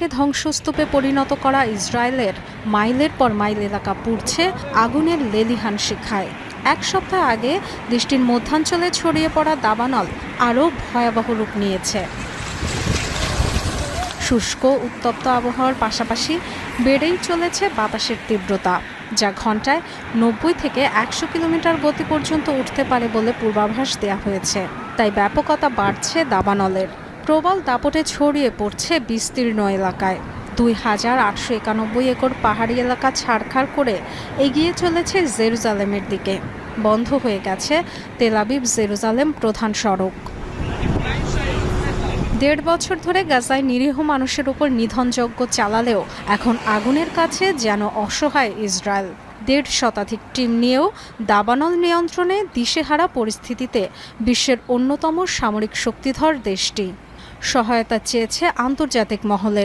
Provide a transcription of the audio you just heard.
ধ্বংসস্তূপে পরিণত করা ইসরায়েলের মাইলের পর মাইল এলাকা পুড়ছে আগুনের লেলিহান শিখায়। এক সপ্তাহ আগে দেশটির মধ্যাঞ্চলে ছড়িয়ে পড়া দাবানল আরও ভয়াবহ রূপ নিয়েছে। শুষ্ক উত্তপ্ত আবহাওয়ার পাশাপাশি বেড়েই চলেছে বাতাসের তীব্রতা, যা ঘন্টায় 90 থেকে 100 কিলোমিটার গতি পর্যন্ত উঠতে পারে বলে পূর্বাভাস দেওয়া হয়েছে। তাই ব্যাপকতা বাড়ছে দাবানলের। প্রবল দাপটে ছড়িয়ে পড়ছে বিস্তীর্ণ এলাকায়। 2891 একর পাহাড়ি এলাকা ছাড়খাড় করে এগিয়ে চলেছে জেরুজালেমের দিকে। বন্ধ হয়ে গেছে তেল আবিব জেরুজালেম প্রধান সড়ক। 1.5 বছর ধরে গাজায় নিরীহ মানুষের উপর নিধনযজ্ঞ চালালেও এখন আগুনের কাছে যেন অসহায় ইসরায়েল। 1.5 শতাধিক টিম নিয়েও দাবানল নিয়ন্ত্রণে দিশেহারা পরিস্থিতিতে বিশ্বের অন্যতম সামরিক শক্তিধর দেশটি সহায়তা চেয়েছে আন্তর্জাতিক মহলের।